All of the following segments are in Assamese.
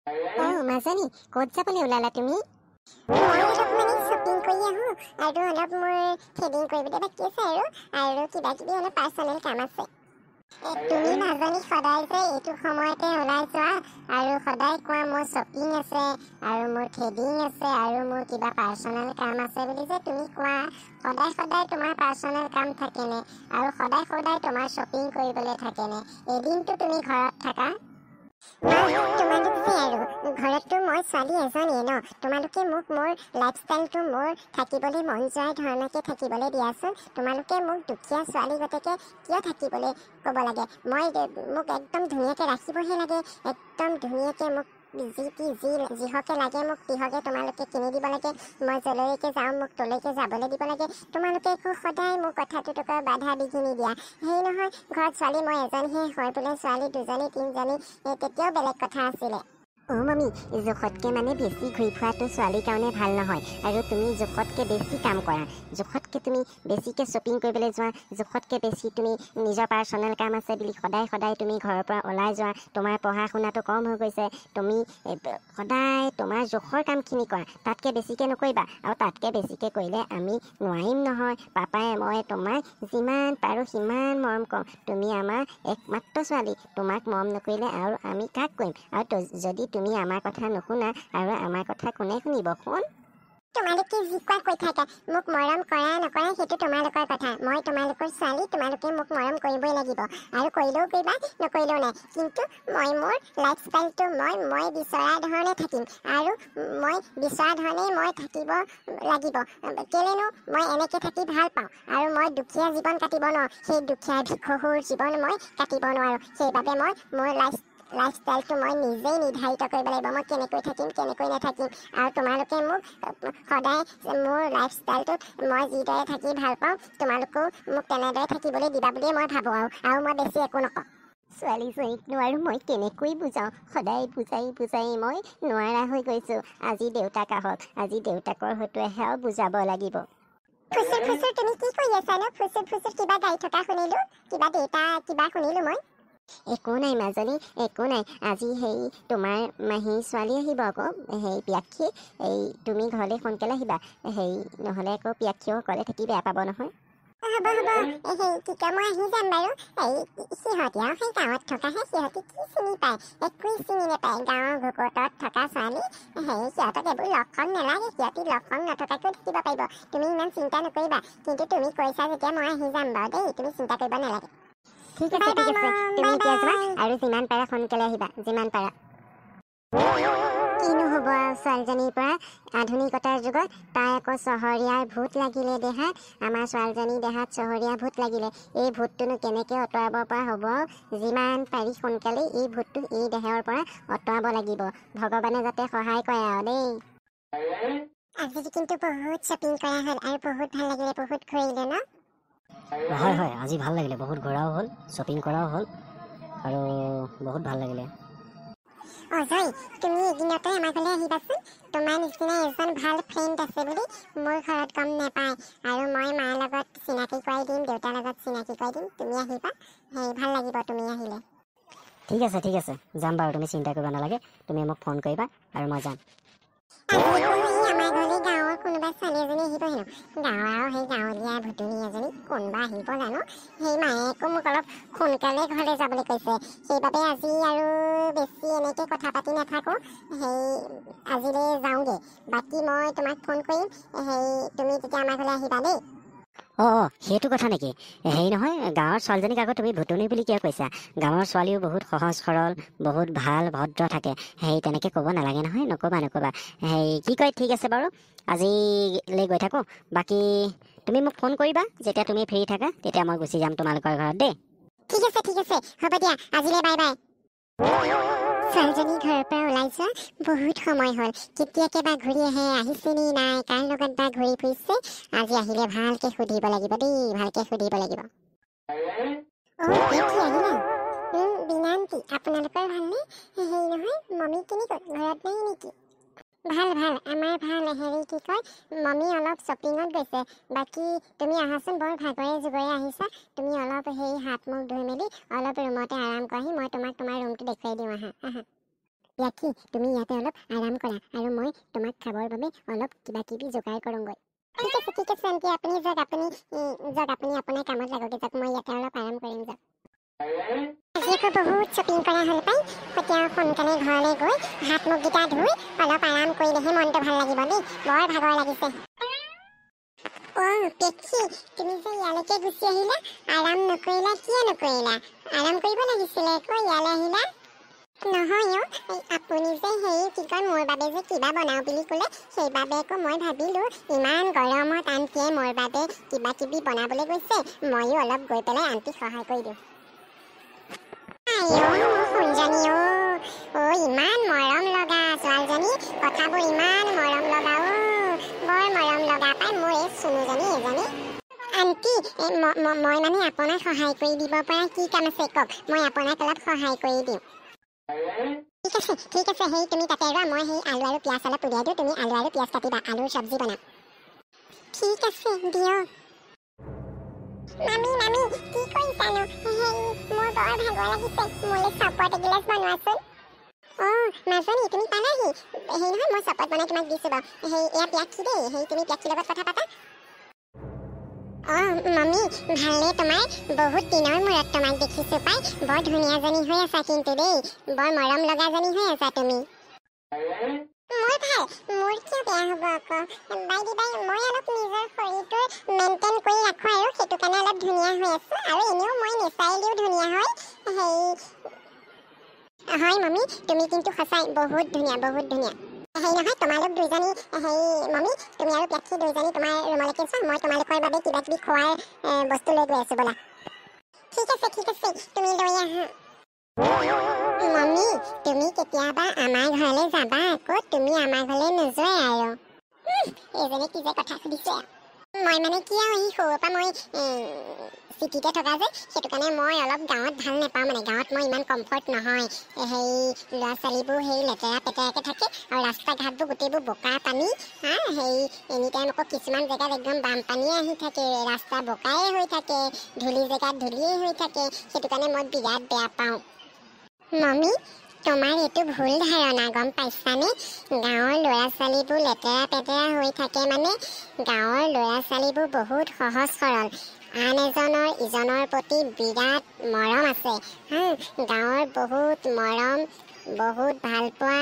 মাজনী ক'ত যাবলৈ ওলালা তুমি? মই অলপ মানে শ্বপিং কৰি আহোঁ আৰু অলপ মোৰ থ্ৰেডিং কৰিবলৈ বাকী আছে আৰু কিবা কিবি অলপ পাৰ্চনেল কাম আছে। তুমি নাজানি সদায় যে এইটো সময়তে ওলাই যোৱা আৰু সদায় কোৱা মোৰ শ্বপিং আছে আৰু মোৰ থ্ৰেডিং আছে আৰু মোৰ কিবা পাৰ্চনেল কাম আছে বুলি যে তুমি কোৱা। সদায় সদায় তোমাৰ পাৰ্চনেল কাম থাকেনে আৰু সদায় সদায় তোমাৰ শ্বপিং কৰিবলৈ থাকেনে? এদিনটো তুমি ঘৰত থাকা। তোমালোক যে আৰু ঘৰততো মই ছোৱালী এজনীয়ে ন, তোমালোকে মোক মোৰ লাইফষ্টাইলটো মোৰ থাকিবলৈ মন যোৱা ধৰণকে থাকিবলৈ দিয়াচোন। তোমালোকে মোক দুখীয়া ছোৱালী গতিকে কিয় থাকিবলৈ ক'ব লাগে? মোক একদম ধুনীয়াকৈ ৰাখিবহে লাগে, একদম ধুনীয়াকৈ মোক যিহকে লাগে মোক তিহকে তোমালোকে কিনি দিব লাগে। মই যলৈকে যাওঁ মোক তলৈকে যাবলৈ দিব লাগে। তোমালোকে একো সদায় মোৰ কথাটোত বাধা বিঘিনি দিয়া। সেই নহয় ঘৰত ছোৱালী মই এজনীহে হয় বোলে, ছোৱালী দুজনী তিনিজনী তেতিয়াও বেলেগ কথা আছিলে। মামী, জোখতকৈ মানে বেছি ঘূৰি ফুৰাটো ছোৱালীৰ কাৰণে ভাল নহয়। আৰু তুমি জোখতকৈ বেছি কাম কৰা, জোখতকৈ তুমি বেছিকৈ শ্বপিং কৰিবলৈ যোৱা, জোখতকৈ বেছি তুমি নিজৰ পাৰ্চনেল কাম আছে বুলি সদায় সদায় তুমি ঘৰৰ পৰা ওলাই যোৱা। তোমাৰ পঢ়া শুনাটো কম হৈ গৈছে, তুমি সদায় তোমাৰ জোখৰ কামখিনি কৰা, তাতকৈ বেছিকৈ নকৰিবা। আৰু তাতকৈ বেছিকৈ কৰিলে আমি নোৱাৰিম নহয়। পাপাই মই তোমাক যিমান পাৰোঁ সিমান মৰম কৰোঁ। তুমি আমাৰ একমাত্ৰ ছোৱালী, তোমাক মৰম নকৰিলে আৰু আমি কাক কৰিম? আৰু যদি তুমি আমাৰ কথা নুশুনা আৰু আমাৰ কথা কোনে শুনিব? শুন, তোমালোকে যি কোৱা কৈ থাকা, মোক মৰম কৰা নকৰা সেইটো তোমালোকৰ কথা। মই তোমালোকৰ ছোৱালী, তোমালোকে মোক মৰম কৰিবই লাগিব আৰু কৰিলেও কৰিবা নকৰিলেও নাই। কিন্তু মই মোৰ লাইফষ্টাইলটো মই বিচৰা ধৰণে থাকিম আৰু মই বিচৰা ধৰণেই মই থাকিব লাগিব। কেলেনো মই এনেকৈ থাকি ভাল পাওঁ আৰু মই দুখীয়া জীৱন কাটিব নোৱাৰোঁ। সেই দুখীয়া ভিক্ষুৰ জীৱন মই কাটিব নোৱাৰোঁ। সেইবাবে মই মোৰ লাইফষ্টাইলটো মই নিজেই নিৰ্ধাৰিত কৰিব লাগিব। মই কেনেকৈ থাকিম কেনেকৈ নাথাকিম আৰু তোমালোকে মোক সদায় মোৰ লাইফষ্টাইলটোত মই যিদৰে থাকি ভাল পাওঁ তোমালোকেও মোক তেনেদৰে থাকিবলৈ দিবা বুলিয়ে মই ভাবোঁ। আৰু মই বেছি একো নকওঁ। ছোৱালীজনীকনো আৰু মই কেনেকৈ বুজাওঁ? সদায় বুজাই মই নোৱাৰা হৈ গৈছোঁ। আজি দেউতাক আহক, আজি দেউতাকৰ হতুৱাইহে বুজাব লাগিব। ফুচুৰ তুমি কি কৰি আছানো? ফুচুৰ কিবা গাই থকা শুনিলোঁ, কিবা দেউতা কিবা শুনিলোঁ মই। একো নাই মাজনী, একো নাই। আজি তোমাৰ মাহী ছোৱালী আহিব আকৌ, পিয়াক্ষী। তুমি ঘৰলৈ সোনকালে আহিবা, নহ'লে আকৌ পিয়াক্ষীও অকলে থাকি বেয়া পাব নহয়। হ'ব কি কয় মই আহি যাম বাৰু। সিহঁতি আৰু সেই গাঁৱত থকাহে, সিহঁতি কি চিনি পায়? একোৱেই চিনি নাপায়। গাঁৱৰ ভোকতত থকা ছোৱালী, সিহঁতক এইবোৰ লক্ষণ নালাগে। সিহঁতি লক্ষণ নথকাকৈ থাকিব পাৰিব। তুমি ইমান চিন্তা নকৰিবা। কিন্তু তুমি কৈছা যেতিয়া মই আহি যাম বাৰু দেই, তুমি চিন্তা কৰিব নালাগে। ঠিক আছে, তুমি এতিয়া যোৱা আৰু যিমান পাৰা সোনকালে আহিবা, যিমান পাৰা। কিনো হ'ব ছোৱালীজনীৰ পৰা আধুনিকতাৰ যুগত তাই আকৌ চহৰীয়াৰ ভূত লাগিলে দেহাত। আমাৰ ছোৱালীজনীৰ দেহাত চহৰীয়া ভূত লাগিলে। এই ভূতটোনো কেনেকৈ আঁতৰাব পৰা হ'ব? যিমান পাৰি সোনকালেই এই ভূতটো এই দেহৰ পৰা আঁতৰাব লাগিব। ভগৱানে যাতে সহায় কৰে আৰু দেই। আজি কিন্তু বহুত শ্বপিং কৰা হ'ল আৰু বহুত ভাল লাগিলে, বহুত ঘূৰিলে ন? হয় হয়, আজি ভাল লাগিলে, বহুত ঘূৰাও হ'ল, শ্বপিং কৰাও হ'ল আৰু বহুত ভাল লাগিলে। অজয়, তুমি এদিনতে আমাৰ ঘৰলৈ আহিবাচোন। তোমাৰ নিচিনা এজন ভাল ফ্ৰেণ্ড আছে বুলি মোৰ ঘৰত গম নাপায়। আৰু মই মাৰ লগত চিনাকি কৰাই দিম, দেউতাৰ লগত চিনাকি কৰাই দিম। তুমি আহিবা, ভাল লাগিব তুমি আহিলে। ঠিক আছে যাম বাৰু, তুমি চিন্তা কৰিব নালাগে। তুমি মোক ফোন কৰিবা আৰু মই যাম। আমাৰ ঘৰলৈ গাঁৱৰ কোনোবা ছোৱালী এজনী আহিব হেনো। গাঁৱৰ আৰু সেই গাঁৱলীয়া ভুতুনি এজনী কোনোবা আহিব জানো। সেই মায়ে আকৌ মোক অলপ সোনকালে ঘৰলৈ যাবলৈ কৈছে। সেইবাবে আজি আৰু বেছি এনেকৈ কথা পাতি নাথাকোঁ, আজিলৈ যাওঁগৈ। বাকী মই তোমাক ফোন কৰিম, তুমি তেতিয়া আমাৰ ঘৰলৈ আহিবা দেই। সেইটো কথা নেকি? নহয়, গাঁৱৰ ছোৱালীজনীক আকৌ তুমি ভুতুনি বুলি কিয় কৈছা? গাঁৱৰ ছোৱালীও বহুত সহজ সৰল, বহুত ভাল ভদ্ৰ থাকে। তেনেকৈ ক'ব নালাগে নহয়, নক'বা। কি কয়, ঠিক আছে বাৰু, আজিলৈ গৈ থাকোঁ। বাকী তুমি মোক ফোন কৰিবা যেতিয়া তুমি ফ্ৰী থাকা, তেতিয়া মই গুচি যাম তোমালোকৰ ঘৰত দেই। ঠিক আছে, হ'ব দিয়া, আজিলৈ বাই বাই। ছোৱালীজনী ঘৰৰ পৰা ওলাই যোৱা বহুত সময় হ'ল। কেতিয়াকে বা ঘূৰি আহিছে নি নাই, কাৰ লগত বা ঘূৰি ফুৰিছে। আজি আহিলে ভালকে সুধিব লাগিব দেই, ভালকে সুধিব লাগিব। বিনান্তি, আপোনালোকৰ ভালনে? নহয়, মমী কেনেকৈ, ঘৰত নাই নেকি? ভাল, আমাৰ ভাল। কি কয়, মমী অলপ শ্বপিঙত গৈছে। বাকী তুমি আহাচোন, বৰ ভাগৰে জুগৰে আহিছা। তুমি অলপ হাত মুখ ধুই মেলি অলপ ৰুমতে আৰাম কৰাহি। মই তোমাক তোমাৰ ৰুমটো দেখুৱাই দিওঁ, আহা। প্যাকি তুমি ইয়াতে অলপ আৰাম কৰা আৰু মই তোমাক খাবৰ বাবে অলপ কিবা কিবি যোগাৰ কৰোঁগৈ ঠিক আছে আণ্টি আপুনি যাওক আপুনি আপোনাৰ কামত লাগকে যাওক মই ইয়াতে অলপ আৰাম কৰিম যাওক আজি আকৌ বহুত শ্বপিং কৰা হ'ল পাই এতিয়া সোনকালে ঘৰলৈ গৈ হাত মুখকেইটা ধুই অলপ আৰাম কৰিলেহে মনটো ভাল লাগিব দেই বৰ ভাগৰ লাগিছে পেক্ষী তুমি যে ইয়ালৈকে গুচি আহিলা আৰাম নকৰিলা কিয় নকৰিলা আৰাম কৰিব লাগিছিলে আকৌ ইয়ালৈ আহিলা নহয় আপুনি যে কি কয় মোৰ বাবে যে কিবা বনাওঁ বুলি ক'লে সেইবাবে আকৌ মই ভাবিলোঁ ইমান গৰমত আণ্টিয়ে মোৰ বাবে কিবা কিবি বনাবলৈ গৈছে ময়ো অলপ গৈ পেলাই আণ্টিক সহায় কৰি দিওঁ সোণজনী ইমান মৰম লগা ছোৱালীজনী কথাবোৰ ইমান মৰম লগা বৰ মৰম লগা পাই মোৰ এই চুনুজনী এজনী আণ্টি মই মানে আপোনাক সহায় কৰি দিব পৰা কি কাম আছে কওক মই আপোনাক অলপ সহায় কৰি দিওঁ ঠিক আছে তুমি তাতে ৰোৱা মই আলু আৰু পিঁয়াজ অলপ উলিয়াই দিওঁ তুমি আলু আৰু পিঁয়াজ কাটিবা আলুৰ চব্জি বনাম ঠিক আছে দিয়ক মামি কি কৰিছানো মোৰ বৰ ভাগৰ লাগিছে মোলৈ চপত এগিলাচ বনোৱাচোন মাজনী তুমি পালাহি নহয় মই চপত বনাই তোমাক দিছোঁ বাৰু এয়া প্যাক্ষী দেই তুমি প্যাক্ষীৰ লগত কথা পাতা মামি ভালে তোমাৰ বহুত দিনৰ মূৰত তোমাক দেখিছোঁ পাই বৰ ধুনীয়াজনী হৈ আছা কিন্তু দেই বৰ মৰম লগাজনী হৈ আছা তুমি মোৰ ভাল মোৰ কিয় বেয়া হ'ব আকৌ বাই মই অলপ নিজৰ শৰীৰটো মেইনটেইন কৰি ৰাখোঁ আৰু সেইটো কাৰণে অলপ ধুনীয়া হৈ আছোঁ আৰু এনেও মই নেচাৰেলিও ধুনীয়া হয় হয় মামি তুমি কিন্তু সঁচাই বহুত ধুনীয়া নহয় তোমালোক দুইজনী মামি তুমি আৰু প্যাক্ষী দুইজনী তোমাৰ ৰুমলৈকে যোৱা মই তোমালোকৰ বাবে কিবা কিবি খোৱাৰ বস্তু লৈ গৈ আছোঁ ব'লা ঠিক আছে তুমি লৈ আহা মামি তুমি কেতিয়াবা আমাৰ ঘৰলৈ যাবা আকৌ তুমি আমাৰ ঘৰলৈ নোযোৱা আৰু এইজনী কি যে কথা সুধিছে মই মানে কি আৰু সৰুৰ পৰা মই চিটিতে থকা যে সেইটো কাৰণে মই অলপ গাঁৱত ভাল নাপাওঁ মানে গাঁৱত মই ইমান কমফৰ্ট নহয় ল'ৰা ছোৱালীবোৰ লেতেৰা পেতেৰাকৈ থাকে আৰু ৰাস্তা ঘাটবোৰ গোটেইবোৰ বোকা পানী এনি টাইম আকৌ কিছুমান জেগাত একদম বানপানীয়ে আহি থাকে ৰাস্তা বোকাই হৈ থাকে ধূলি জেগাত ধূলিয়ে হৈ থাকে সেইটো কাৰণে মই বিৰাট বেয়া পাওঁ মামি তোমাৰ এইটো ভুল ধাৰণা গম পাইছানে গাঁৱৰ ল'ৰা ছোৱালীবোৰ লেতেৰা পেতেৰা হৈ থাকে মানে গাঁৱৰ ল'ৰা ছোৱালীবোৰ বহুত সহজ সৰল আন এজনৰ ইজনৰ প্ৰতি বিৰাট মৰম আছে গাঁৱৰ বহুত মৰম বহুত ভাল পোৱা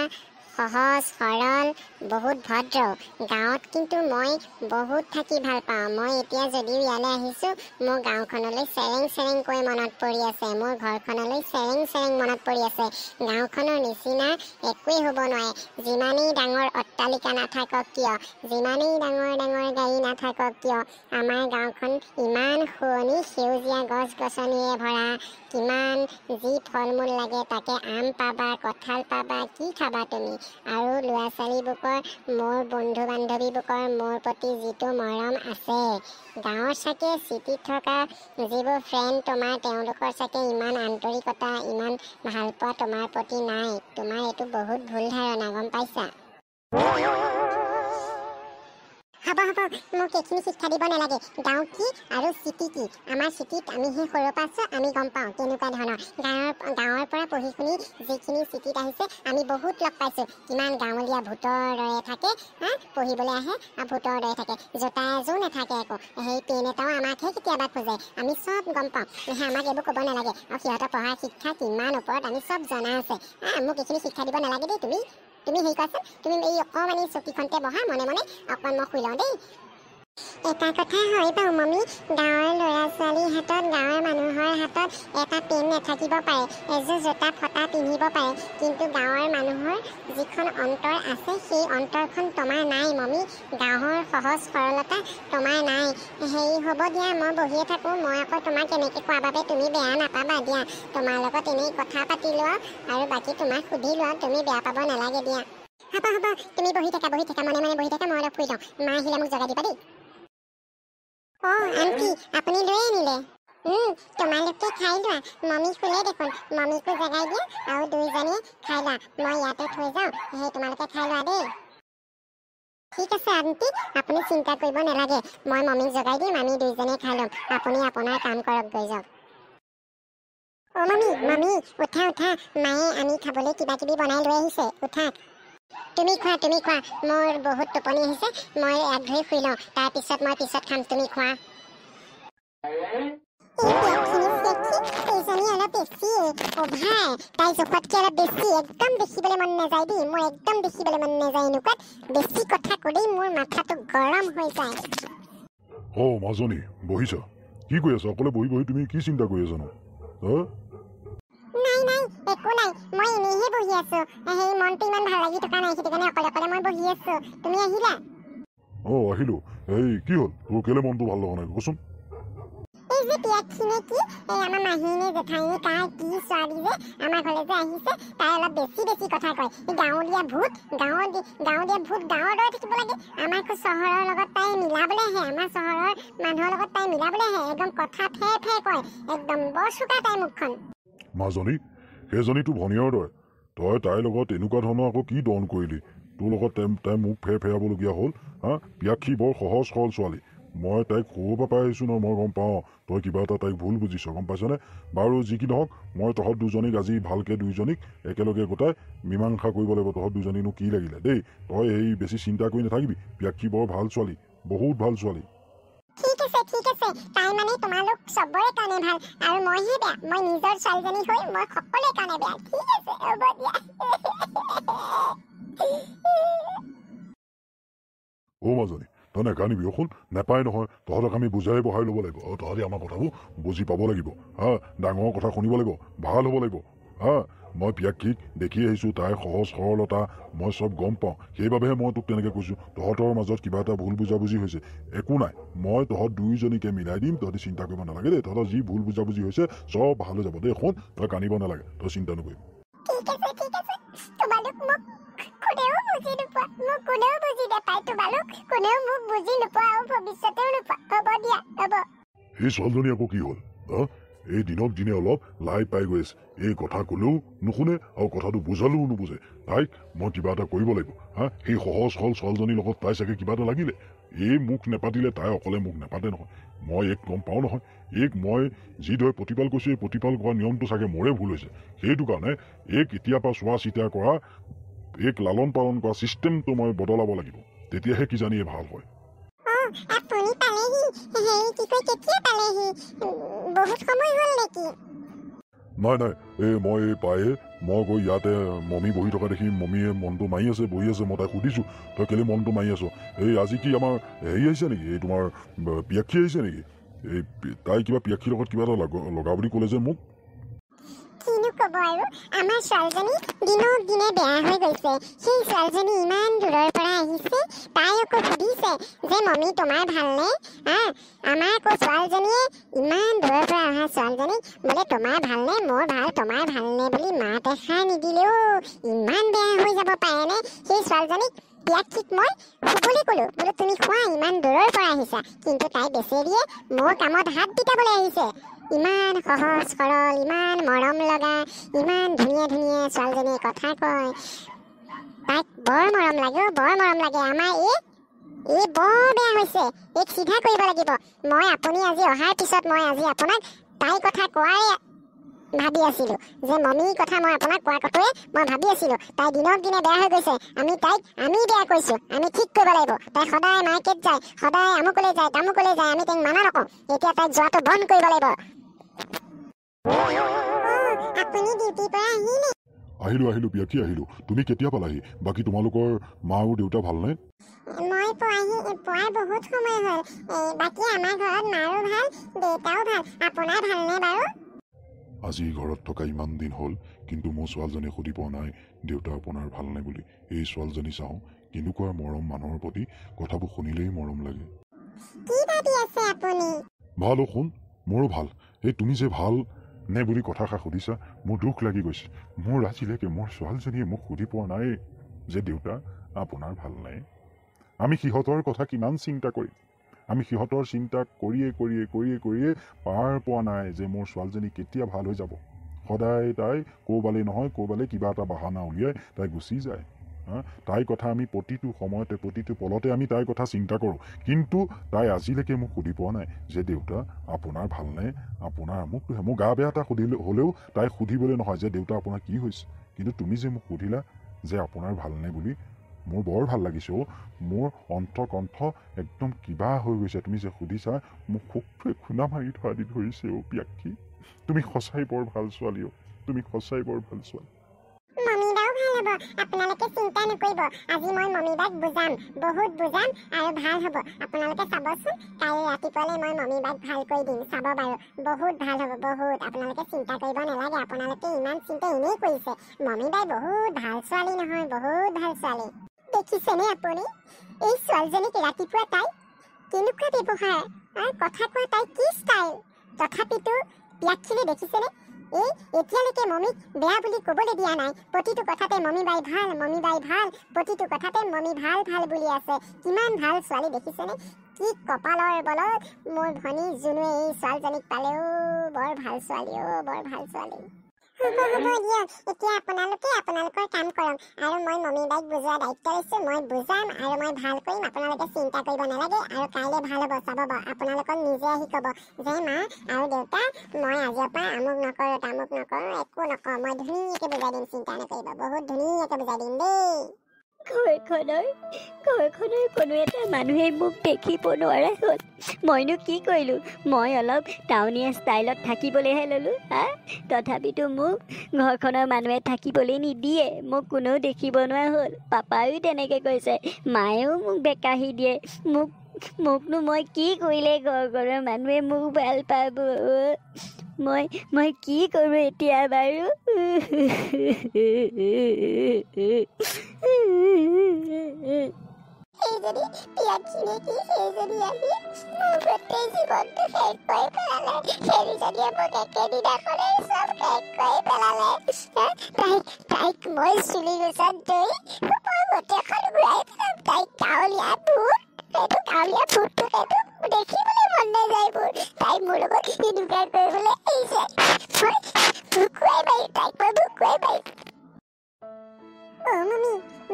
সহজ সৰল বহুত ভদ্ৰ গাঁৱত কিন্তু মই বহুত থাকি ভাল পাওঁ মই এতিয়া যদিও ইয়ালৈ আহিছোঁ মোৰ গাঁওখনলৈ চেৰেং মনত পৰি আছে মোৰ ঘৰখনলৈ চেৰেং মনত পৰি আছে গাঁওখনৰ নিচিনা একোৱেই হ'ব নোৱাৰে যিমানেই ডাঙৰ অট্টালিকা নাথাকক কিয় যিমানেই ডাঙৰ গাড়ী নাথাকক কিয় আমাৰ গাঁওখন ইমান শুৱনি সেউজীয়া গছ গছনিৰে ভৰা কিমান যি ফল মূল লাগে তাকে আম পাবা কঁঠাল পাবা কি খাবা তুমি আৰু ল'ৰা ছোৱালীবোকৰ মোৰ বন্ধু বান্ধৱীবোকৰ মোৰ প্ৰতি যিটো মৰম আছে গাঁৱৰ চাগে চিটিত থকা যিবোৰ ফ্ৰেণ্ড তোমাৰ তেওঁলোকৰ চাগে ইমান আন্তৰিকতা ইমান ভাল পোৱা তোমাৰ প্ৰতি নাই তোমাৰ এইটো বহুত ভুল ধাৰণা গম পাইছা হ'ব মোক এইখিনি শিক্ষা দিব নালাগে গাঁও কি আৰু চিটি কি আমাৰ চিটিত আমি সেই সৰুৰ পৰা আছোঁ আমি গম পাওঁ কেনেকুৱা ধৰণৰ গাঁৱৰ পৰা পঢ়ি শুনি যিখিনি চিটিত আহিছে আমি বহুত লগ পাইছোঁ কিমান গাঁৱলীয়া ভূতৰ দৰে থাকে পঢ়িবলৈ আহে আৰু ভূতৰ দৰে থাকে জোতা এযোৰ নাথাকে আকৌ সেই পেন এটাও আমাকহে কেতিয়াবা খোজে আমি চব গম পাওঁ আমাক এইবোৰ ক'ব নালাগে আৰু সিহঁতৰ পঢ়াৰ শিক্ষা কিমান ওপৰত আমি চব জনা আছে মোক এইখিনি শিক্ষা দিব নালাগে দেই তুমি হেৰি কোৱাচোন তুমি এই অকণমানি চকীখনতে বহা মনে অকণমান মই শুই লওঁ দেই এটা কথা হয় বাৰু মামি গাঁৱৰ ল'ৰা ছোৱালীৰ হাতত গাঁৱৰ মানুহৰ হাতত এটা পেন নাথাকিব পাৰে এযোৰ জোতা ফটা পিন্ধিব পাৰে কিন্তু গাঁৱৰ মানুহৰ যিখন অন্তৰ আছে সেই অন্তৰখন তোমাৰ নাই মামি গাঁৱৰ সহজ সৰলতা তোমাৰ নাই হ'ব দিয়া মই বহিয়ে থাকোঁ মই আকৌ তোমাক এনেকৈ কোৱাৰ বাবে তুমি বেয়া নাপাবা দিয়া তোমাৰ লগত এনেই কথা পাতি লোৱা আৰু বাকী তোমাক সুধি লোৱা তুমি বেয়া পাব নালাগে দিয়া হ'ব তুমি বহি থাকা মনে বহি থাকা মই অলপ শুই যাওঁ মা আহিলে মোক জগাই দিবা দেই আণ্টি আপুনি লৈ আনিলে তোমালোকে খাই লোৱা মমি শুলে দেখোন মমিকো জগাই দিয়া আৰু দুইজনীয়ে খাই লোৱা মই ইয়াতে থৈ যাওঁ তোমালোকে খাই লোৱা দেই ঠিক আছে আণ্টি আপুনি চিন্তা কৰিব নালাগে মই মমিক জগাই দিম আমি দুইজনীয়ে খাই ল'ম আপুনি আপোনাৰ কাম কৰক গৈ যাওক অ' মামী উঠা মায়ে আমি খাবলৈ কিবা কিবি বনাই লৈ আহিছে উঠা তুমি খোৱা মোৰ বহুত টোপনি আহিছে মই এক ধৰি শুই লওঁ তাৰপিছত মই পিছত খাম তুমি খোৱা এইজনী অলপ বেছি অভাৰ তাই জোখতকৈ অলপ বেছি একদম দেখিবলৈ মন নাযায় দেই মোৰ একদম দেখিবলৈ মন নাযায় এনেকুৱাত বেছি কথা ক'লেই মোৰ মাথাটো গৰম হৈ যায় মাজনী বহিছা কি কৈ আছা অকলে বহি বহি তুমি কি চিন্তা কৰি আছানো নাই একো নাই মই এনেইহে বহি আছো সেই মনটো ইমান ভাল লাগি থকা নাই সেইটো কাৰণে অকলে মই বহি আছো তুমি আহিলা আহিলো এই কি হ'ল তোৰ কেলে মনটো ভাল লগা নাই কচোন এই যে পিয়াক্ষীনে কি এই আমাৰ মাহীনে জেঠাইনে কাৰ কি ছোৱালী যে আমাৰ ঘৰলৈ যে আহিছে তাই অলপ বেছি কথা কয় গাঁৱলীয়া ভূত গাঁৱৰ দৰে থাকিব লাগে আমাৰ চহৰৰ লগত তাই মিলাবলৈ আহে আমাৰ চহৰৰ মানুহৰ লগত তাই মিলাবলৈ আহে একদম কথা ফেৰ কয় একদম বৰ চোকা তাই মুখখন মাজনী সেইজনীতো ভনীয়ৰ দৰে তই তাইৰ লগত এনেকুৱা ধৰণৰ আকৌ কি দন কৰিলি তোৰ লগত তাই মুখ ফেৰাবলগীয়া হ'ল পিয়াক্ষী বৰ সহজ সৰল ছোৱালী মই তাইক সৰুৰ পৰা পাই আহিছোঁ ন মই গম পাওঁ তই কিবা এটা তাইক ভুল বুজিছ গম পাইছনে বাৰু যি কি নহওক মই তহঁত দুজনীক আজি ভালকৈ দুইজনীক একেলগে গোটাই মীমাংসা কৰিব লাগিব তহঁত দুজনীনো কি লাগিলে দেই তই এই বেছি চিন্তা কৰি নাথাকিবি পিয়াক্ষী বৰ ভাল ছোৱালী বহুত ভাল ছোৱালী ঠিক আছে তাই মানে তোমালোক চবৰে কাৰণে ভাল আৰু মইহে বেয়া মই নিজৰ ছোৱালীজনী হৈ মই সকলোৰে কাৰণে বেয়া ঠিক আছে হ'ব দিয়া মাজনী তই নেকানিবি অকণ নেপায় নহয় তহঁতক আমি বুজাই বঢ়াই ল'ব লাগিব আৰু তহঁতি আমাৰ কথাবোৰ বুজি পাব লাগিব ডাঙৰ কথা শুনিব লাগিব ভাল হ'ব লাগিব মই পিয়াক্ষীক দেখি আহিছোঁ তাইৰ সহজ সৰলতা মই চব গম পাওঁ সেইবাবেহে মই তোক তেনেকৈ কৈছোঁ তহঁতৰ মাজত কিবা এটা ভুল বুজাবুজি হৈছে একো নাই মই তহঁত দুয়োজনীকে মিলাই দিম তহঁতি চিন্তা কৰিব নালাগে দেই তহঁতৰ যি ভুল বুজাবুজি হৈছে চব ভাল হৈ যাব দেই শুন তই কান্দিব নালাগে তই চিন্তা নকৰিবি তোমালোক মোক কোনেও বুজি নোপোৱা মোক কোনেও বুজি নাপায় তোমালোক কোনেও মোক বুজি নোপোৱা আৰু ভৱিষ্যতেও নোপোৱা হ'ব দিয়া হ'ব সেই ছোৱালীজনী আকৌ কি হ'ল এই দিনক দিনে অলপ লাই পাই গৈ আছে এই কথা ক'লেও নুশুনে আৰু কথাটো বুজালেও নুবুজে তাইক মই কিবা এটা কৰিব লাগিব সেই সহজ সৰল ছোৱালীজনীৰ লগত তাই চাগে কিবা এটা লাগিলে এই মুখ নেপাতিলে তাই অকলে মুখ নেপাতে নহয় মই এক গম পাওঁ নহয় মই যিদৰে প্ৰতিপাল কৰিছোঁ এই প্ৰতিপাল কৰা নিয়মটো চাগে মোৰে ভুল হৈছে সেইটো কাৰণে এতিয়াৰ পৰা চোৱা চিতা কৰা লালন পালন কৰা চিষ্টেমটো মই বদলাব লাগিব তেতিয়াহে কিজানি ভাল হয় আপুনি পালেহি কি কয় কেতিয়া পালেহি বহুত সময় হ'ল নেকি নাই মই পায়ে মই গৈ ইয়াতে মমী বহি থকা দেখি মমীয়ে মনটো মাৰি আছে বহি আছে মই তাইক সুধিছোঁ তই কেলে মনটো মাৰি আছ আজি কি আমাৰ হেৰি আহিছে নেকি এই তোমাৰ পিয়াক্ষী আহিছে নেকি তাই কিবা পিয়াক্ষীৰ লগত কিবা এটা লগা বুলি ক'লে যে মোক কিনো ক'ব আৰু আমাৰ ছোৱালীজনী দিনক দিনে বেয়া হৈ গৈছে সেই ছোৱালীজনী ইমান দূৰৰ পৰা আহিছে তাই আকৌ সুধিছে যে মমী তোমাৰ ভালনে আমাৰ আকৌ ছোৱালীজনীয়ে ইমান দূৰৰ পৰা অহা ছোৱালীজনীক বোলে তোমাৰ ভালনে মোৰ ভাল তোমাৰ ভালনে বুলি মাত এষাৰ নিদিলেও ইমান বেয়া হৈ যাব পাৰেনে সেই ছোৱালীজনীক পিয়াক্ষীক মই শুবলৈ ক'লো বোলো তুমি খোৱা ইমান দূৰৰ পৰা আহিছা কিন্তু তাই বেচেৰিয়ে মোৰ কামত হাত বিটাবলৈ আহিছে ইমান সহজ সৰল ইমান মৰম লগা ইমান ধুনীয়া ছোৱালীজনীয়ে কথা কয় তাইক বৰ মৰম লাগে আমাৰ এই বৰ বেয়া হৈছে এইক চিধা কৰিব লাগিব মই আপুনি আজি অহাৰ পিছত মই আজি আপোনাক তাই কথা কোৱাই ভাবি আছিলোঁ যে মমীৰ কথা মই আপোনাক কোৱাৰ কথাটোৱে মই ভাবি আছিলোঁ তাই দিনক দিনে বেয়া হৈ গৈছে আমি বেয়া কৰিছোঁ আমি ঠিক কৰিব লাগিব তাই সদায় মাৰ্কেট যায় সদায় আমুকলৈ যায় তামুকলৈ যায় আমি তাইক মানা নকওঁ এতিয়া তাইক যোৱাটো বন্ধ কৰিব লাগিব আপুনি ডিউটিৰ পৰা আহিলো পিয়াক্ষী আহিলো তুমি কেতিয়া পালাহি বাকী তোমালোকৰ মা আৰু দেউতা ভালনে মই পোৱাই বহুত সময় হ'ল বাকী আমাৰ ঘৰত মাৰো ভাল দেউতাও ভাল আপোনাৰ ভালনে বাৰু আজি ঘৰত থকা ইমান দিন হ'ল কিন্তু মোৰ ছোৱালীজনীয়ে সুধি পোৱা নাই দেউতা আপোনাৰ ভালনে বুলি এই ছোৱালীজনী চাওঁ কেনেকুৱা মৰম মানুহৰ প্ৰতি কথাবোৰ শুনিলেই মৰম লাগে কি ভাবি আছে আপুনি ভাল শুন মোৰো ভাল এই তুমি যে ভাল নে বুলি কথাষাৰ সুধিছা মোৰ দুখ লাগি গৈছে মোৰ আজিলৈকে মোৰ ছোৱালীজনীয়ে মোক সুধি পোৱা নাই যে দেউতা আপোনাৰ ভাল নাই আমি সিহঁতৰ কথা কিমান চিন্তা কৰিম আমি সিহঁতৰ চিন্তা কৰিয়ে পাৰ পোৱা নাই যে মোৰ ছোৱালীজনী কেতিয়া ভাল হৈ যাব সদায় তাই ক'ৰবালে নহয় ক'ৰবালে কিবা এটা বাহানা উলিয়াই তাই গুচি যায় তাইৰ কথা আমি প্ৰতিটো সময়তে প্ৰতিটো পলতে আমি তাইৰ কথা চিন্তা কৰোঁ কিন্তু তাই আজিলৈকে মোক সুধি পোৱা নাই যে দেউতা আপোনাৰ ভালনে আপোনাৰ আমুকটোহে মোৰ গা বেয়া এটা সুধিলে হ'লেও তাই সুধিবলৈ নহয় যে দেউতা আপোনাৰ কি হৈছে কিন্তু তুমি যে মোক সুধিলা যে আপোনাৰ ভালনে বুলি মোৰ বৰ ভাল লাগিছে মোৰ অন্তকণ্ঠ একদম কিবা হৈ গৈছে তুমি যে সুধিছা মোক খুবটোৱে খুন্দা মাৰি থোৱা দি ধৰিছে পিয়াক্ষী তুমি সঁচাই বৰ ভাল ছোৱালী তুমি সঁচাই বৰ ভাল ছোৱালী মমিবাও ভাল হ'ব আপোনালোকে চিন্তা নকৰিব আজি মই মমিবাক বুজাম বহুত বুজাম আৰু ভাল হ'ব আপোনালোকে চাবচোন কালি ৰাতিপুৱালে মই মমিবাক ভাল কৰি দিম চাব বাৰু বহুত ভাল হ'ব বহুত আপোনালোকে চিন্তা কৰিব নালাগে আপোনালোকে ইমান চিন্তা এনেই কৰিছে মমিবাই বহুত ভাল ছোৱালী নহয় বহুত ভাল ছোৱালী দেখিছেনে আপুনি এই ছোৱালীজনীক ৰাতিপুৱা তাই কেনেকুৱা ব্যৱহাৰ আৰু কথা কোৱা তাই কি ষ্টাইল তথাপিতো পিয়াক্ষীৰে দেখিছেনে এই এতিয়ালৈকে মমিক বেয়া বুলি ক'বলৈ দিয়া নাই প্ৰতিটো কথাতে মমিবাই ভাল প্ৰতিটো কথাতে মমি ভাল ভাল বুলি আছে কিমান ভাল ছোৱালী দেখিছেনে কি কপালৰ বলত মোৰ ভনী জুনুৱে এই ছোৱালীজনীক পালেও বৰ ভাল ছোৱালী বৰ ভাল ছোৱালী হ'ব দিয়ক এতিয়া আপোনালোকৰ কাম কৰক আৰু মই মমিবাইক বুজোৱা দায়িত্ব লৈছোঁ মই বুজাম আৰু মই ভাল কৰিম আপোনালোকে চিন্তা কৰিব নালাগে আৰু কাইলৈ ভাল হ'ব চাব আপোনালোকক নিজে আহি ক'ব যে মা আৰু দেউতা মই আজিৰ পৰা আমুক নকৰোঁ তামুক নকৰোঁ একো নকওঁ মই ধুনীয়াকৈ বুজাই দিম চিন্তা নকৰিব বহুত ধুনীয়াকৈ বুজাই দিম দেই ঘৰখনৰ কোনো এটা মানুহে মোক দেখিব নোৱাৰা হ'ল মইনো কি কৰিলোঁ মই অলপ টাউনীয়া ষ্টাইলত থাকিবলৈহে ল'লোঁ তথাপিতো মোক ঘৰখনৰ মানুহে থাকিবলৈ নিদিয়ে মোক কোনেও দেখিব নোৱাৰা হ'ল পাপায়ো তেনেকৈ কৈছে মায়েও মোক বেকাহি দিয়ে মোকনো মই কি কৰিলে ঘৰখনৰ মানুহে মোক ভাল পাব মই কি কৰোঁ এতিয়া বাৰু সেইজনী পিয়াক্ষী নেকি সেইজনী আহি মোৰ গোটেই জীৱনটো শেষ কৰি পেলালে সেইজনীয়ে মোক একেদিনাখনে চব শেষ কৰি পেলালে তাইক মই চুলি গুচাত ধৰি মই গোটেইখন ঘূৰাই পেলাম তাইক কাউলীয়া ভূত সেইটো কাউলীয়া ভূতটো সেইটো দেখিবলৈ মন নাযায় মোৰ তাই মোৰ লগত এনেকুৱা কৰিবলৈ আহিছে মই ভুকুৱাই মাৰিম তাইক মই ভুকুৱাই মাৰিম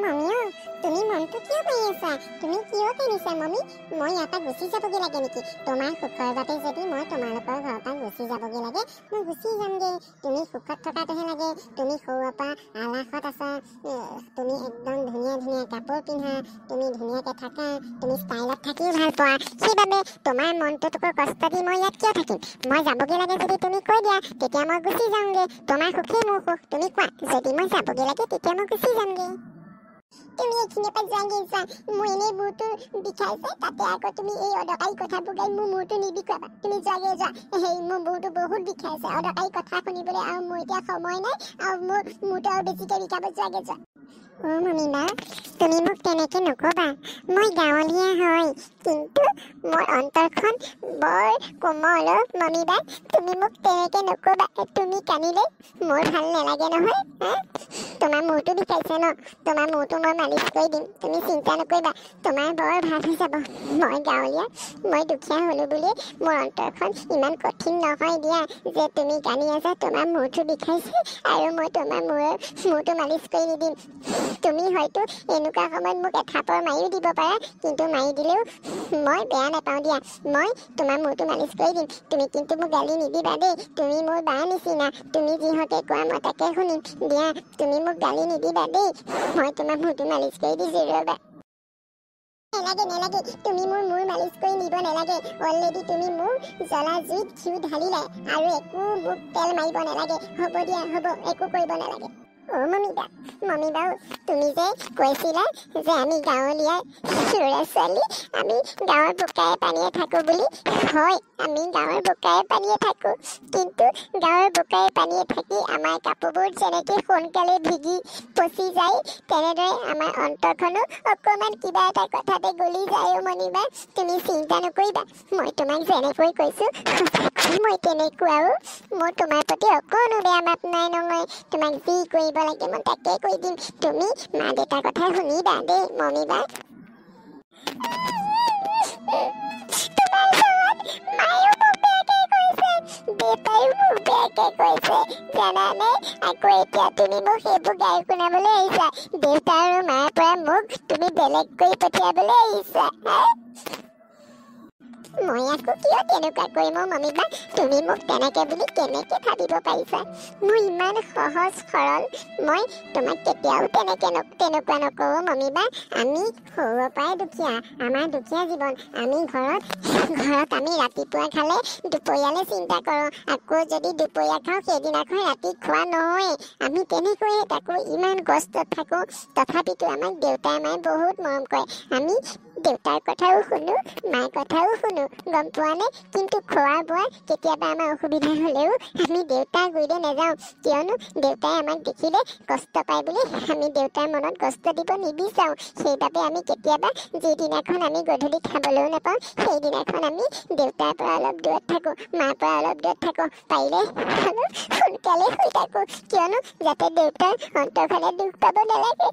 মমি তুমি মনটো কিয় কৰি আছা তুমি কিয় কিনিছা মমি মই ইয়াৰ পৰা গুচি যাবগৈ লাগে নেকি তোমাৰ সুখৰ বাবে যদি মই তোমালোকৰ ঘৰৰ পৰা গুচি যাবগৈ লাগে মই গুচি যামগৈ তুমি সুখত থকাটোহে লাগে তুমি সৰুৰ পৰা আলাসত আছা তুমি একদম ধুনীয়া ধুনীয়া কাপোৰ পিন্ধা তুমি ধুনীয়াকৈ থাকা তুমি ষ্টাইলত থাকিও ভাল পোৱা সেইবাবে তোমাৰ মনটোতকৈ কষ্ট দি মই ইয়াত কিয় থাকিম মই যাবগৈ লাগে যদি তুমি কৈ দিয়া তেতিয়া মই গুচি যাওঁগৈ তোমাৰ সুখেই মোৰ সুখ তুমি কোৱা যদি মই যাবগৈ লাগে তেতিয়া মই গুচি যামগৈ তুমি এইখিনিৰ পৰা যোৱাগৈ যোৱা মোৰ এনেই মূৰটো বিষাইছে তাতে আকৌ তুমি এই অদৰকাৰী কথাবোৰ গাই মোৰ মূৰটো নিবিষাবা তুমি যোৱাগৈ যোৱা মোৰ মূৰটো বহুত বিষাইছে অদৰকাৰী কথা শুনিবলৈ আৰু মোৰ এতিয়া সময় নাই আৰু মোৰ মূৰটো আৰু বেছিকৈ বিষাব যোৱাগৈ যোৱা মমিবা তুমি মোক তেনেকৈ নক'বা মই গাঁৱলীয়া হয় কিন্তু মোৰ অন্তৰখন বৰ কোমল মমিবা তুমি মোক তেনেকৈ নক'বা তুমি কান্দিলে মোৰ ভাল নালাগে নহয় তোমাৰ মূৰটো বিষাইছে ন তোমাৰ মূৰটো মই মালিচ কৰি দিম তুমি চিন্তা নকৰিবা তোমাৰ বৰ ভাল হৈ যাব মই গাঁৱলীয়া মই দুখীয়া হ'লোঁ বুলি মোৰ অন্তৰখন ইমান কঠিন নহয় দিয়া যে তুমি কান্দি আছা তোমাৰ মূৰটো বিষাইছে আৰু মই তোমাৰ মূৰটো মালিচ কৰি নিদিম তুমি হয়তো এনেকুৱা সময়ত মোক এথাপৰ মাৰিও দিব পাৰা কিন্তু মাৰি দিলেও মই বেয়া নাপাওঁ দিয়া মই তোমাৰ মূৰটো মালিচ কৰি দিম তুমি কিন্তু মোক গালি নিদিবা দেই তুমি মোৰ বাৰ নিচিনা তুমি যিহঁতে কোৱা মই তাকে শুনিম দিয়া তুমি মোক গালি নিদিবা দেই মই তোমাৰ মূৰটো মালিচ কৰি দিছোঁ ৰ'বা নালাগে তুমি মোৰ মূৰ মালিচ কৰি নিব নালাগে অলৰেডি তুমি মোৰ জ্বলা জুইত ঘিউ ঢালিলা আৰু একো মোক তেল মাৰিব নালাগে হ'ব দিয়া হ'ব একো কৰিব নালাগে মমিবাও তুমি যে কৈছিলা যে আমি গাঁৱলীয়া ল'ৰা ছোৱালী আমি গাঁৱৰ বোকাই পানীয়ে থাকোঁ বুলি হয় আমি গাঁৱৰ বোকাই পানীয়ে থাকোঁ কিন্তু গাঁৱৰ বোকাই পানীয়ে থাকি আমাৰ কাপোৰবোৰ যেনেকৈ সোনকালে ভিগি পচি যায় তেনেদৰে আমাৰ অন্তৰখনো অকণমান কিবা এটা কথাতে গলি যায় মনিবা তুমি চিন্তা নকৰিবা মই তোমাক যেনেকৈ কৈছোঁ মই তেনেকুৱাও মোৰ তোমাৰ প্ৰতি অকণো বেয়া মাত নাই নহয় তোমাক যি কৰিব লাগে মই তাকে কৈ দিম তুমি মা দেউতাৰ কথা শুনিবা দেই মমিবা তোমাৰ ঘৰত মায়েও মোক বেয়াকৈ কৈছে দেউতাই মোক বেয়াকে কৈছে জানানে আকৌ এতিয়া তুমি মোক সেইবোৰ গাই শুনাবলৈ আহিছা দেউতা আৰু মাৰ পৰা মোক তুমি বেলেগ কৰি পঠিয়াবলৈ আহিছা মই আকৌ কিয় তেনেকুৱা কৰিম মমিবা তুমি মোক তেনেকে বুলি কেনেকে ভাবিব পাৰিছা মই ইমান সহজ সৰল মই তোমাক কেতিয়াও তেনেকুৱা নকৰো মমিবা আমি সৰুৰ পৰাই দুখীয়া আমাৰ দুখীয়া জীৱন আমি ঘৰত আমি ৰাতিপুৱা খালে দুপৰীয়ালৈ চিন্তা কৰোঁ আকৌ যদি দুপৰীয়া খাওঁ সেইদিনাখন ৰাতি খোৱা নহয় আমি তেনেকৈয়ে তাকো ইমান কষ্টত থাকোঁ তথাপিতো আমাক দেউতাই মায়ে বহুত মৰম কৰে আমি দেউতাৰ কথাও শুনো মাৰ কথাও শুনো গম পোৱা নে কিন্তু খোৱা বোৱা কেতিয়াবা আমাৰ অসুবিধা হ'লেও আমি দেউতাৰ গুৰিলৈ নাযাওঁ কিয়নো দেউতাই আমাক দেখিলে কষ্ট পায় বুলি আমি দেউতাৰ মনত কষ্ট দিব নিবিচাৰোঁ সেইবাবে আমি কেতিয়াবা যিদিনাখন আমি গধূলি খাবলৈও নাপাওঁ সেইদিনাখন আমি দেউতাৰ পৰা অলপ দূৰত থাকোঁ মাৰ পৰা অলপ দূৰত থাকোঁ পাৰিলে অলপ সোনকালে শুই থাকোঁ কিয়নো যাতে দেউতাৰ অন্তৰফালে দুখ পাব নালাগে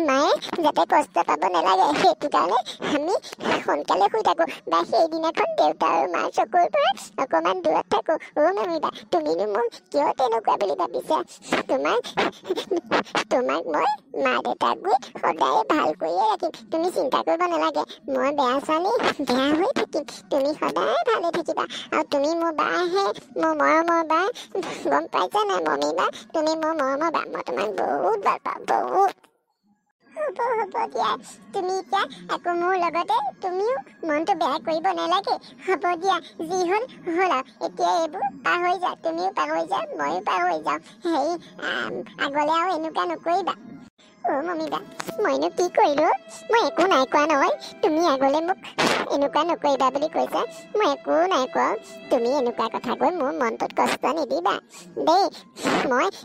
মায়ে যাতে কষ্ট পাব নালাগে সেইটো কাৰণে আমি সোনকালে শুই থাকোঁ বা সেইদিনাখন দেউতা আৰু মাৰ চকুৰ পৰা অকণমান দূৰত থাকোঁ মমিবা তুমিনো মোক কিয় তেনেকুৱা বুলি ভাবিছা তোমাক মই মা দেউতাক গৈ সদায় ভাল কৰিয়ে ৰাখিম তুমি চিন্তা কৰিব নালাগে মই বেয়া ছোৱালী বেয়া হৈ থাকিম তুমি সদায় ভালে থাকিবা আৰু তুমি মোৰ বাহে মোৰ মৰমৰ বা গম পাইছা নাই মমিবা তুমি মোৰ মৰমৰ বা মই তোমাক বহুত ভাল পাওঁ বহুত হ'ব দিয়া তুমি এতিয়া আকৌ মোৰ লগতে তুমিও মনটো বেয়া কৰিব নালাগে হ'ব দিয়া যি হ'ল হ'ল আৰু এতিয়া এইবোৰ পাহৰি যা তুমিও পাহৰি যা ময়ো পাহৰি যাওঁ হেৰি আগলৈ আৰু এনেকুৱা নকৰিবা মমিবা মইনো কি কৰিলোঁ মই একো নাই কোৱা নহয় তুমি আগলৈ মোক এনেকুৱা নকৰিবা বুলি কৈছা মই একো নাই কোৱা তুমি এনেকুৱা কথা কৈ মোৰ মনটোত কষ্ট নিদিবা দেই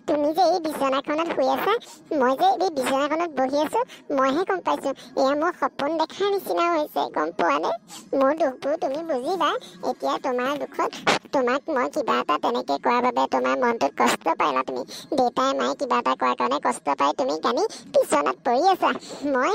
তুমি যে এই বিচনাখনত শুই আছা মই যে এই বিচনাখনত বহি আছোঁ মইহে গম পাইছোঁ এয়া মোৰ সপোন দেখাৰ নিচিনা হৈছে গম পোৱানে মোৰ দুখবোৰ তুমি বুজিবা এতিয়া তোমাৰ দুখত তোমাক মই কিবা এটা তেনেকৈ কোৱাৰ বাবে তোমাৰ মনটোত কষ্ট পালা তুমি দেউতাই মায়ে কিবা এটা কোৱাৰ কাৰণে কষ্ট পাই তুমি কালি বিচনাত পৰি আছা মই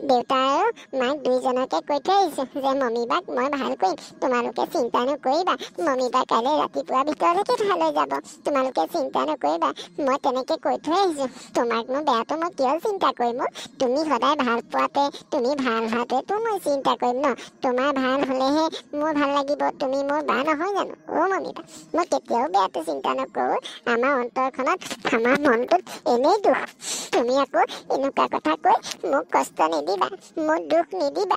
দেউতা আৰু মাক দুইজনকে কৈ থৈ আহিছোঁ যে মমিবাক মই ভাল কৰিম তোমালোকে চিন্তা নকৰিবা মমিবা কাইলৈ ৰাতিপুৱা ভিতৰলৈকে ভাল হৈ যাব তোমালোকে চিন্তা নকৰিবা মই তেনেকৈ কৈ থৈ আহিছোঁ তোমাকনো বেয়াটো মই কিয় চিন্তা কৰিম তুমি সদায় ভাল পোৱাতে তুমি ভাল হোৱাটোৱেতো মই চিন্তা কৰিম ন তোমাৰ ভাল হ'লেহে মোৰ ভাল লাগিব তুমি মোৰ বা নহয় জানো মমিবা মই কেতিয়াও বেয়াটো চিন্তা নকৰোঁ আমাৰ অন্তৰখনত আমাৰ মনটোত এনেই দুখ তুমি আকৌ এনেকুৱা কথা কৈ মোক কষ্ট নিদিবা মোক দুখ নিদিবা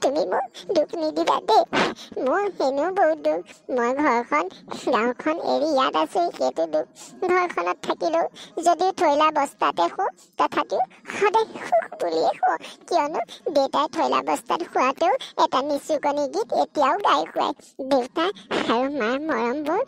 তুমি মোক দুখ নিদিবা দেই মোৰ এনেও বহুত দুখ মই ঘৰখন গাঁওখন এৰি ইয়াত আছোঁ সেইটো দুখ ঘৰখনত থাকিলেও যদিও থৈলা বস্তাতে শুওঁ তথাপিও সদায় সুখ বুলিয়ে শুওঁ কিয়নো দেউতাই থৈলা বস্তাত শোৱাতেও এটা নিচুকনি গীত এতিয়াও গাই শুৱায় দেউতা আৰু মাৰ মৰমবোৰ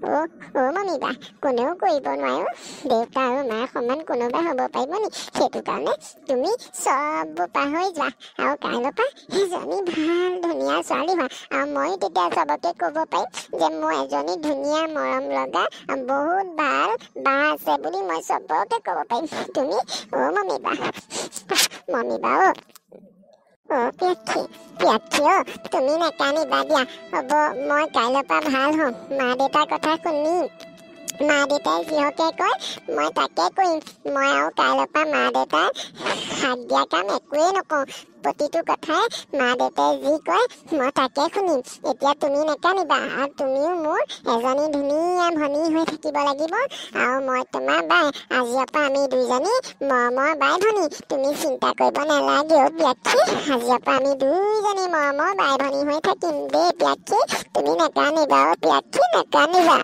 মমিবা কোনেও কৰিব নোৱাৰো দেউতা আৰু মাৰ সমান কোনোবা হ'ব পাৰিব নি সেইটো কাৰণে তুমি চববোৰ পাহৰি যোৱা আৰু কাইলৈৰ পৰা এজনী ভাল ধুনীয়া ছোৱালী হোৱা আৰু ময়ো তেতিয়া চবকে ক'ব পাৰিম যে মোৰ এজনী ধুনীয়া মৰম লগা বহুত ভাল বা আছে বুলি মই চবকে ক'ব পাৰিম তুমি মমিবা পিয়াক্ষী তুমি নাকান্দিবা দিয়া হ'ব মই কাইলৈৰ পৰা ভাল হ'ম মা দেউতাৰ কথা শুনি মা দেউতাই যিহকে কয় মই তাকে কৰিম মই আৰু কাইলৈৰ পৰা মা দেউতাৰ হাত দিয়া কাম একোৱেই নকওঁ প্ৰতিটো কথাই মা দেউতাই যি কয় মই তাকে শুনিম এতিয়া তুমি নাকান্দিবা আৰু তুমিও মোৰ এজনী ধুনীয়া ভনী হৈ থাকিব লাগিব আৰু মই তোমাৰ বাই আজিৰ পৰা আমি দুইজনী মৰমৰ বাই ভনী তুমি চিন্তা কৰিব নালাগে পিয়াক্ষী আজিৰ পৰা আমি দুইজনী মৰমৰ বাই ভনী হৈ থাকিম দেই পিয়াক্ষী তুমি নাকান্দিবা পিয়াক্ষী নাকান্দিবা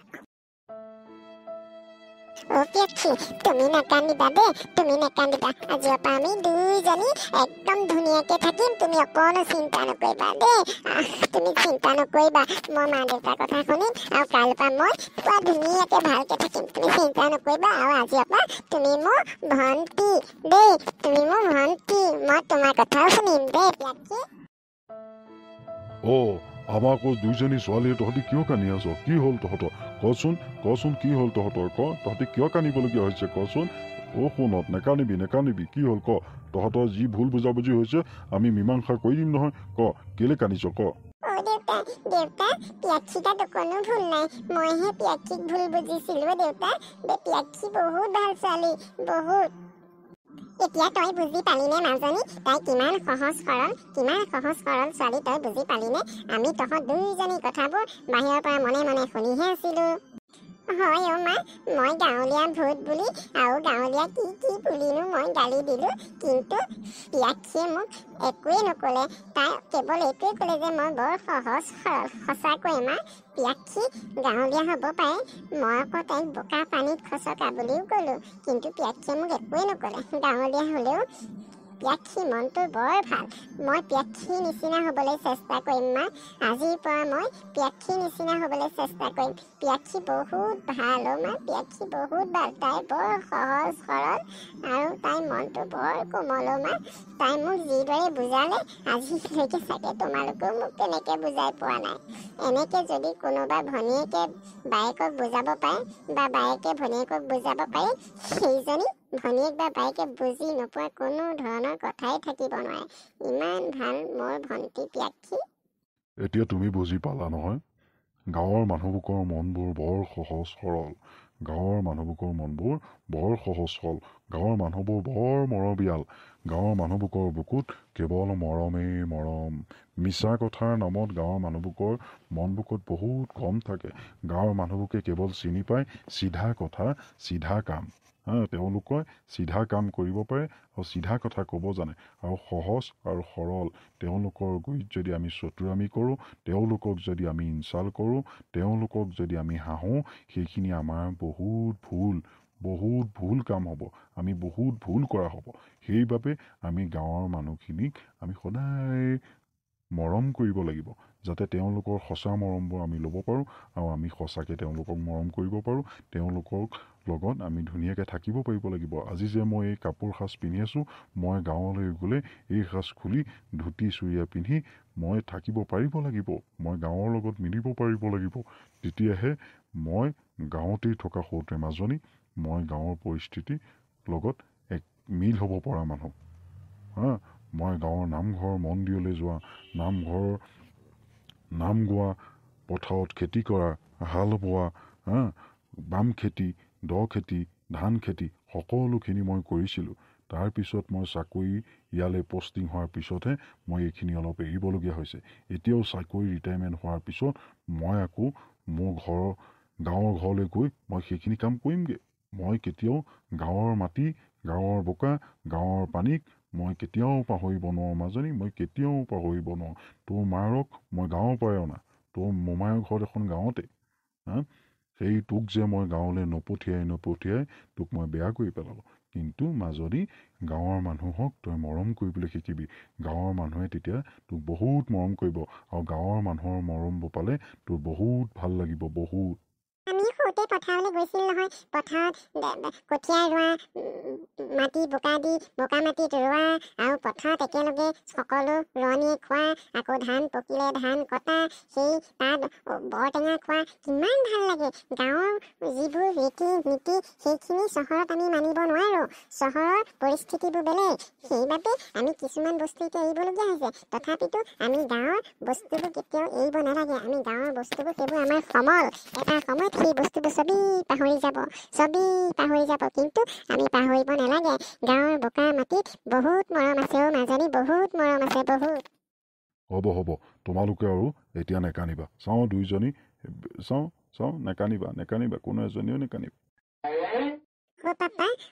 পিয়াক্ষী তুমি নাকান্দিবা দেই তুমি নাকান্দিবা আজিৰ পৰা আমি দুইজনী একদম ধুনীয়াকৈ থাকিম তুমি অকণো চিন্তা নকৰিবা দেই তুমি চিন্তা নকৰিবা মই মা দেউতাৰ কথা শুনিম আৰু কাইলৈৰ পৰা মই পুৰা ধুনীয়াকৈ ভালকৈ থাকিম তুমি চিন্তা নকৰিবা আৰু আজিৰ পৰা তুমি মোৰ ভণ্টি দেই তুমি মোৰ ভণ্টি মই তোমাৰ কথাও শুনিম দেই পিয়াক্ষী আমাৰ আকৌ দুইজনী ছোৱালীয়ে তহঁতি কিয় কান্দি আছ কি হ'ল তহঁতৰ কচোন কি হ'ল তহঁতৰ তহঁতি কিয় কান্দিবলগীয়া হৈছে কচোন শুনত নেকান্দিবি কি হ'ল তহঁতৰ যি ভুল বুজাবুজি হৈছে আমি মীমাংসা কৰি দিম নহয় কেলে কান্দিছ দেউতা দেউতা পিয়াক্ষী তাত অকণো ভুল নাই মইহে পিয়াক্ষীক ভুল বুজিছিলো দেউতা পিয়াক্ষী বহুত ভাল ছোৱালী বহুত এতিয়া তই বুজি পালিনে মাজনী তাই কিমান সহজ সৰল ছোৱালী তই বুজি পালিনে আমি তহঁত দুইজনী কথাবোৰ বাহিৰৰ পৰা মনে মনে শুনিহে আছিলো হয় অ' মা মই গাঁৱলীয়া ভূত বুলি আৰু গাঁৱলীয়া কি বুলিনো মই গালি দিলোঁ কিন্তু পিয়াক্ষীয়ে মোক একোৱেই নক'লে তাই কেৱল এইটোৱে ক'লে যে মই বৰ সহজ সৰল সঁচাকৈ মা পিয়াক্ষী গাঁৱলীয়া হ'ব পাৰে মই আকৌ তাইক বোকা পানীত খচকা বুলিও ক'লোঁ কিন্তু পিয়াক্ষীয়ে মোক একোৱেই নক'লে গাঁৱলীয়া হ'লেও পিয়াক্ষী মনটো বৰ ভাল মই পিয়াক্ষীৰ নিচিনা হ'বলৈ চেষ্টা কৰিম মা আজিৰ পৰা মই পিয়াক্ষীৰ নিচিনা হ'বলৈ চেষ্টা কৰিম পিয়াক্ষী বহুত ভাল অ' মা পিয়াক্ষী বহুত ভাল তাই বৰ সহজ সৰল আৰু তাইৰ মনটো বৰ কোমল অ' মা তাই মোক যিদৰে বুজালে আজিলৈকে চাগে তোমালোকেও মোক তেনেকৈ বুজাই পোৱা নাই এনেকৈ যদি কোনোবা ভনীয়েকে বায়েকক বুজাব পাৰে বা বায়েকে ভনীয়েকক বুজাব পাৰে সেইজনী ভনীয়েক বা বায়েকে বুজি নোপোৱা কোনো ধৰণৰ কথাই থাকিব নোৱাৰে ইমান ভাল মোৰ ভণ্টি পিয়াক্ষী এতিয়া তুমি বুজি পালা নহয় গাঁৱৰ মানুহবোৰৰ মনবোৰ বৰ সহজ সৰল গাঁৱৰ মানুহবোৰৰ মনবোৰ বৰ সহজ সৰল গাঁৱৰ মানুহবোৰ বৰ মৰমীয়াল গাঁৱৰ মানুহবোৰৰ বুকুত কেৱল মৰমেই মৰম মিছা কথাৰ নামত গাঁৱৰ মানুহবোৰৰ মন বুকুত বহুত কম থাকে গাঁৱৰ মানুহবোৰে কেৱল চিনি পায় চিধা কথা চিধা কাম তেওঁলোকে চিধা কাম কৰিব পাৰে আৰু চিধা কথা ক'ব জানে আৰু সহজ আৰু সৰল তেওঁলোকৰ গুৰিত যদি আমি চতুৰামি কৰোঁ তেওঁলোকক যদি আমি ইনচাল্ট কৰোঁ তেওঁলোকক যদি আমি হাঁহোঁ সেইখিনি আমাৰ বহুত ভুল কাম হ'ব আমি বহুত ভুল কৰা হ'ব সেইবাবে আমি গাঁৱৰ মানুহখিনিক আমি সদায় মৰম কৰিব লাগিব যাতে তেওঁলোকৰ সঁচা মৰমবোৰ আমি ল'ব পাৰোঁ আৰু আমি সঁচাকৈ তেওঁলোকক মৰম কৰিব পাৰোঁ তেওঁলোকৰ লগত আমি ধুনীয়াকৈ থাকিব পাৰিব লাগিব আজি যে মই এই কাপোৰ সাজ পিন্ধি আছোঁ মই গাঁৱলৈ গ'লে এই সাজ খুলি ধুতি চুৰিয়া পিন্ধি মই থাকিব পাৰিব লাগিব মই গাঁৱৰ লগত মিলিব পাৰিব লাগিব তেতিয়াহে মই গাঁৱতেই থকা সৌতে মাজনী মই গাঁৱৰ পৰিস্থিতিৰ লগত এক মিল হ'ব পৰা মানুহ মই গাঁৱৰ নামঘৰ মন্দিৰলৈ যোৱা নাম গোৱা পথাৰত খেতি কৰা হাল বোৱা বাম খেতি দ খেতি ধান খেতি সকলোখিনি মই কৰিছিলোঁ তাৰপিছত মই চাকৰি ইয়ালৈ পষ্টিং হোৱাৰ পিছতহে মই এইখিনি অলপ এৰিবলগীয়া হৈছে এতিয়াও চাকৰি ৰিটায়াৰমেণ্ট হোৱাৰ পিছত মই আকৌ মোৰ গাঁৱৰ ঘৰলৈ গৈ মই সেইখিনি কাম কৰিমগৈ মই কেতিয়াও গাঁৱৰ মাটি গাঁৱৰ বোকা গাঁৱৰ পানীক মই কেতিয়াও পাহৰিব নোৱাৰোঁ মাজনী মই কেতিয়াও পাহৰিব নোৱাৰোঁ তোৰ মাৰক মই গাঁৱৰ পৰাই অনা তোৰ মোমায়ৰ ঘৰত এখন গাঁৱতে সেই তোক যে মই গাঁৱলৈ নপঠিয়াই তোক মই বেয়া কৰি পেলালোঁ কিন্তু মাজনী গাঁৱৰ মানুহক তই মৰম কৰিবলৈ শিকিবি গাঁৱৰ মানুহে তেতিয়া তোক বহুত মৰম কৰিব আৰু গাঁৱৰ মানুহৰ মৰম পালে তোৰ বহুত ভাল লাগিব বহুত আমি সৰুতে পথাৰলৈ গৈছিলোঁ নহয় পথাৰত কঠীয়া ৰোৱা মাটি বোকা মাটিত ৰোৱা আৰু পথাৰত একেলগে সকলো ৰোৱনীয়ে খোৱা আকৌ ধান পকিলে ধান কটা সেই তাত বৰটেঙা খোৱা কিমান ভাল লাগে গাঁৱৰ যিবোৰ ৰীতি নীতি সেইখিনি চহৰত আমি মানিব নোৱাৰোঁ চহৰৰ পৰিস্থিতিবোৰ বেলেগ সেইবাবে আমি কিছুমান বস্তু এতিয়া এৰিবলগীয়া হৈছে তথাপিতো আমি গাঁৱৰ বস্তুবোৰ কেতিয়াও এৰিব নালাগে আমি গাঁৱৰ বস্তুবোৰ সেইবোৰ আমাৰ সমল এটা সময়ত সেই বস্তুবোৰ চবেই পাহৰি যাব কিন্তু আমি পাহৰিব নালাগে গাঁৱৰ বোকা মাটিত বহুত মৰম আছে মাজনী বহুত মৰম আছে বহুত হ'ব তোমালোকে আৰু এতিয়া নেকানিবা চাওঁ দুইজনী চাওঁ নেকানিবা কোনো এজনীও নেকানিবা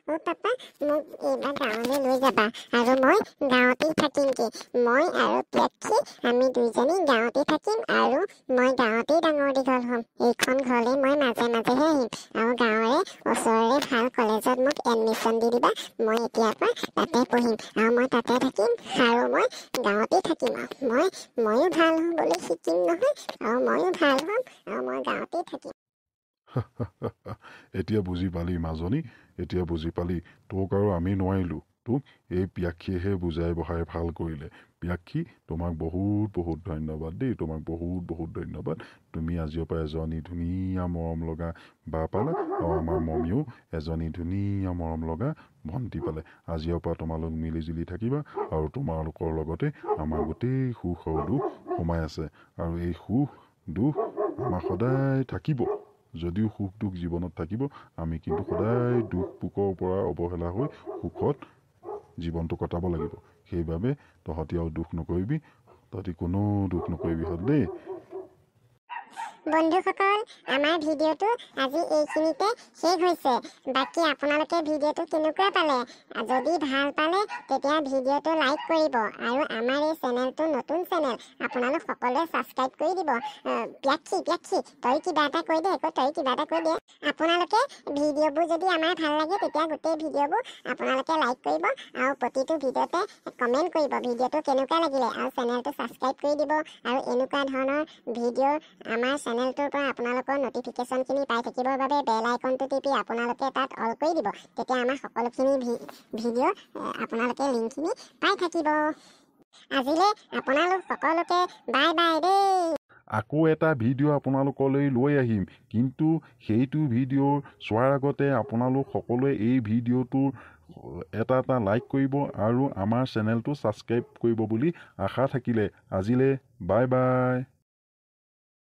অ' পাপা মোক এইবাৰ গাঁৱলৈ লৈ যাবা আৰু মই গাঁৱতেই থাকিমগৈ মই আৰু পিয়াক্ষী আমি দুইজনী গাঁৱতেই থাকিম আৰু মই গাঁৱতেই ডাঙৰ দীঘল হ'ম এইখন ঘৰলৈ মই মাজে মাজেহে আহিম আৰু গাঁৱৰে ওচৰৰে ভাল কলেজত মোক এডমিশ্যন দি দিবা মই এতিয়াৰ পৰা তাতে পঢ়িম আৰু মই তাতে থাকিম আৰু মই গাঁৱতেই থাকিম আৰু ময়ো ভাল হ'বলৈ শিকিম নহয় আৰু ময়ো ভাল হ'ম আৰু মই গাঁৱতেই থাকিম এতিয়া বুজি পালি মাজনী এতিয়া বুজি পালি তোক আৰু আমি নোৱাৰিলোঁ তোক এই পিয়াক্ষীয়েহে বুজাই বহাই ভাল কৰিলে। পিয়াক্ষী, তোমাক বহুত বহুত ধন্যবাদ দেই, তোমাক বহুত বহুত ধন্যবাদ। তুমি আজিৰ পৰা এজনী ধুনীয়া মৰম লগা বা পালা, আৰু আমাৰ মমিও এজনী ধুনীয়া মৰম লগা ভণ্টি পালে। আজিৰ পৰা তোমালোক মিলিজুলি থাকিবা, আৰু তোমালোকৰ লগতে আমাৰ গোটেই সুখ আৰু দুখ সোমাই আছে। আৰু এই সুখ দুখ আমাৰ সদায় থাকিব। যদিও সুখ দুখ জীৱনত থাকিব, আমি কিন্তু সদায় দুখ পোকৰ পৰা অৱহেলা হৈ সুখত জীৱনটো কটাব লাগিব। সেইবাবে তহঁতি আৰু দুখ নকৰিবি, তহঁতি কোনো দুখ নকৰিবি হ'ল দেই। বন্ধুসকল, আমাৰ ভিডিঅ'টো আজি এইখিনিতে শেষ হৈছে। বাকী আপোনালোকে ভিডিঅ'টো কেনেকুৱা পালে? যদি ভাল পালে তেতিয়া ভিডিঅ'টো লাইক কৰিব, আৰু আমাৰ এই চেনেলটো নতুন চেনেল, আপোনালোক সকলোৱে ছাবস্ক্ৰাইব কৰি দিব। পিয়াক্ষী তই কিবা এটা কৈ দে আকৌ, তই কিবা এটা কৈ দে। আপোনালোকে ভিডিঅ'বোৰ যদি আমাৰ ভাল লাগে তেতিয়া গোটেই ভিডিঅ'বোৰ আপোনালোকে লাইক কৰিব, আৰু প্ৰতিটো ভিডিঅ'তে কমেণ্ট কৰিব ভিডিঅ'টো কেনেকুৱা লাগিলে, আৰু চেনেলটো ছাবস্ক্ৰাইব কৰি দিব। আৰু এনেকুৱা ধৰণৰ ভিডিঅ' আমাৰ চেনেলটোৰ পৰা আপোনালোকৰ নটিফিকেশ্যনখিনি পাই থাকিবৰ বাবে বেল আইকনটো টিপি আপোনালোকে তাত অল কৰি দিব। তেতিয়া আমাৰ সকলোখিনি ভিডিঅ' আপোনালোকে লিংকখিনি পাই থাকিব। আজিলৈ আপোনালোক সকলোকে বাই বাই দেই। আকৌ এটা ভিডিঅ' আপোনালোকলৈ লৈ আহিম, কিন্তু সেইটো ভিডিঅ' চোৱাৰ আগতে আপোনালোক সকলোৱে এই ভিডিঅ'টোৰ এটা লাইক কৰিব, আৰু আমাৰ চেনেলটো ছাবস্ক্ৰাইব কৰিব বুলি আশা থাকিলে আজিলৈ বাই বাই।